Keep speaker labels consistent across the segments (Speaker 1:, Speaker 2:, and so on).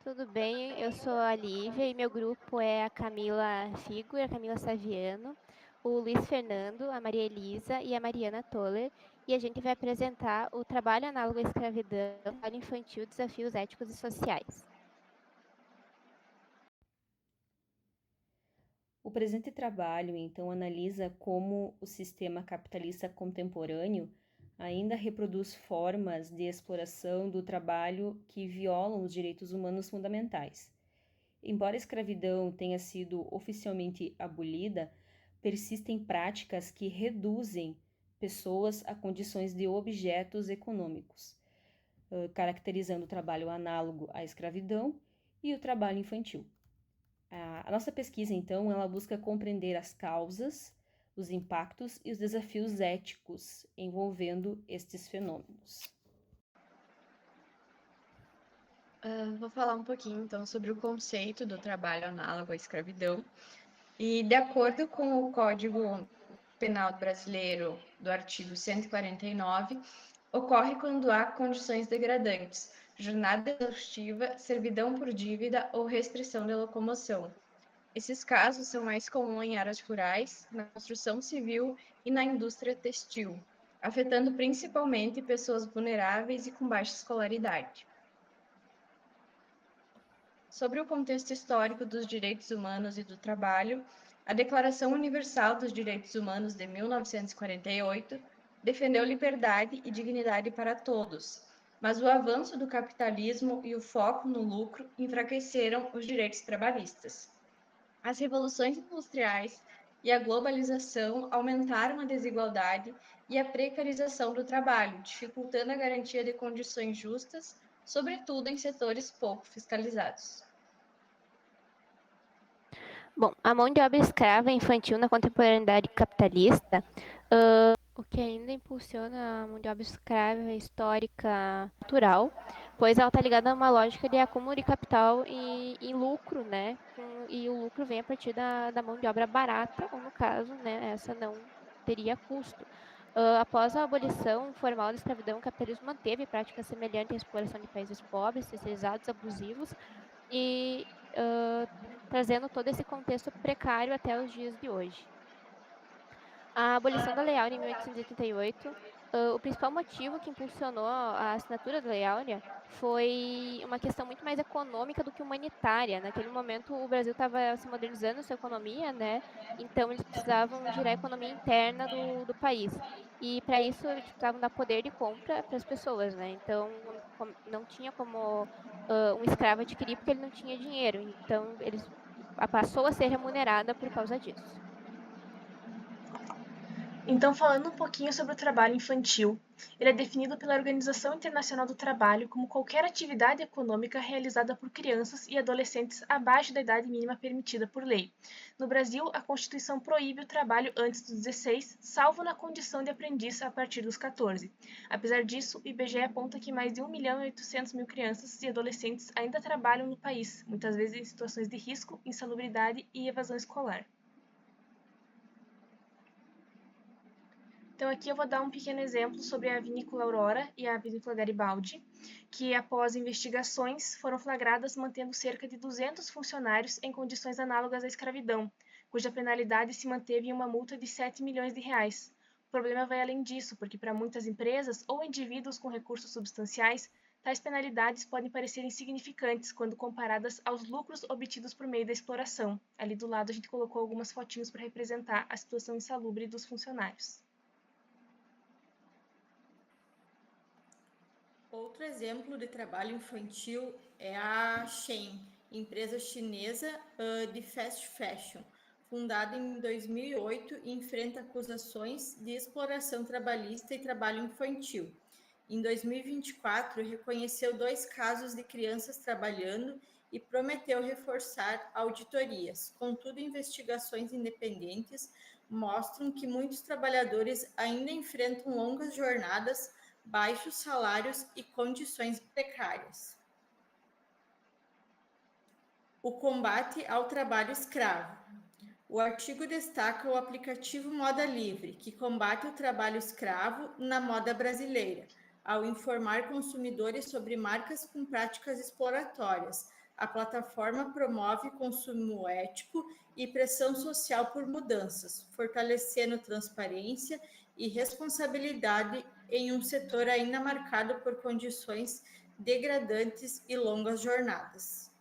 Speaker 1: Tudo bem? Eu sou a Lívia e meu grupo é a Camila Figo e a Camila Saviano, o Luiz Fernando, a Maria Elisa e a Mariana Toller, e a gente vai apresentar o trabalho análogo à escravidão, trabalho infantil, desafios éticos e sociais.
Speaker 2: O presente trabalho, então, analisa como o sistema capitalista contemporâneo ainda reproduz formas de exploração do trabalho que violam os direitos humanos fundamentais. Embora a escravidão tenha sido oficialmente abolida, persistem práticas que reduzem pessoas a condições de objetos econômicos, caracterizando o trabalho análogo à escravidão e o trabalho infantil. A nossa pesquisa, então, ela busca compreender as causas, os impactos e os desafios éticos envolvendo estes fenômenos.
Speaker 3: Vou falar um pouquinho, então, sobre o conceito do trabalho análogo à escravidão. E, de acordo com o Código Penal brasileiro, do artigo 149, ocorre quando há condições degradantes, jornada exaustiva, servidão por dívida ou restrição da locomoção. Esses casos são mais comuns em áreas rurais, na construção civil e na indústria textil, afetando principalmente pessoas vulneráveis e com baixa escolaridade. Sobre o contexto histórico dos direitos humanos e do trabalho, a Declaração Universal dos Direitos Humanos de 1948 defendeu liberdade e dignidade para todos, mas o avanço do capitalismo e o foco no lucro enfraqueceram os direitos trabalhistas. As revoluções industriais e a globalização aumentaram a desigualdade e a precarização do trabalho, dificultando a garantia de condições justas, sobretudo em setores pouco fiscalizados.
Speaker 1: Bom, a mão de obra escrava infantil na contemporaneidade capitalista, o que ainda impulsiona a mão de obra escrava histórica natural, pois ela está ligada a uma lógica de acúmulo de capital e lucro, né? E o lucro vem a partir da mão de obra barata, ou no caso, né, essa não teria custo. Após a abolição formal da escravidão, o capitalismo manteve práticas semelhantes à exploração de países pobres, terceirizados, abusivos, e trazendo todo esse contexto precário até os dias de hoje. A abolição da Lei Áurea em 1888, o principal motivo que impulsionou a assinatura da Lei Áurea foi uma questão muito mais econômica do que humanitária. Naquele momento, o Brasil estava se modernizando sua economia, né? Então, eles precisavam girar a economia interna do país. E, para isso, eles precisavam dar poder de compra para as pessoas, né? Então, não tinha como um escravo adquirir porque ele não tinha dinheiro. Então, eles passou a ser remunerada por causa disso.
Speaker 4: Então, falando um pouquinho sobre o trabalho infantil, ele é definido pela Organização Internacional do Trabalho como qualquer atividade econômica realizada por crianças e adolescentes abaixo da idade mínima permitida por lei. No Brasil, a Constituição proíbe o trabalho antes dos 16, salvo na condição de aprendiz a partir dos 14. Apesar disso, o IBGE aponta que mais de 1.800.000 crianças e adolescentes ainda trabalham no país, muitas vezes em situações de risco, insalubridade e evasão escolar. Então, aqui eu vou dar um pequeno exemplo sobre a vinícola Aurora e a vinícola Garibaldi, que, após investigações, foram flagradas mantendo cerca de 200 funcionários em condições análogas à escravidão, cuja penalidade se manteve em uma multa de 7 milhões de reais. O problema vai além disso, porque para muitas empresas ou indivíduos com recursos substanciais, tais penalidades podem parecer insignificantes quando comparadas aos lucros obtidos por meio da exploração. Ali do lado a gente colocou algumas fotinhos para representar a situação insalubre dos funcionários.
Speaker 5: Outro exemplo de trabalho infantil é a Shein, empresa chinesa de fast fashion, fundada em 2008 e enfrenta acusações de exploração trabalhista e trabalho infantil. Em 2024, reconheceu 2 casos de crianças trabalhando e prometeu reforçar auditorias. Contudo, investigações independentes mostram que muitos trabalhadores ainda enfrentam longas jornadas, baixos salários e condições precárias. O combate ao trabalho escravo. O artigo destaca o aplicativo Moda Livre, que combate o trabalho escravo na moda brasileira, ao informar consumidores sobre marcas com práticas exploratórias, A plataforma promove consumo ético e pressão social por mudanças, fortalecendo transparência e responsabilidade em um setor ainda marcado por condições degradantes e longas jornadas.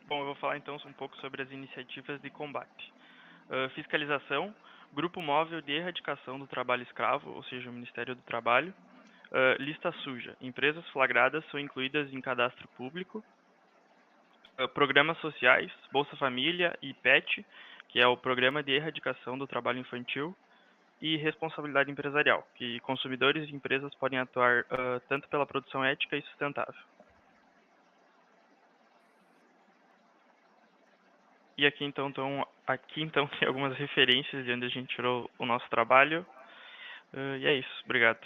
Speaker 6: Bom, eu vou falar então um pouco sobre as iniciativas de combate. Fiscalização, Grupo Móvel de Erradicação do Trabalho Escravo, ou seja, o Ministério do Trabalho. Lista suja, empresas flagradas são incluídas em cadastro público. Programas sociais, Bolsa Família e PET, que é o Programa de Erradicação do Trabalho Infantil. E responsabilidade empresarial, que consumidores e empresas podem atuar tanto pela produção ética e sustentável. E aqui então tem algumas referências de onde a gente tirou o nosso trabalho. E é isso. Obrigado.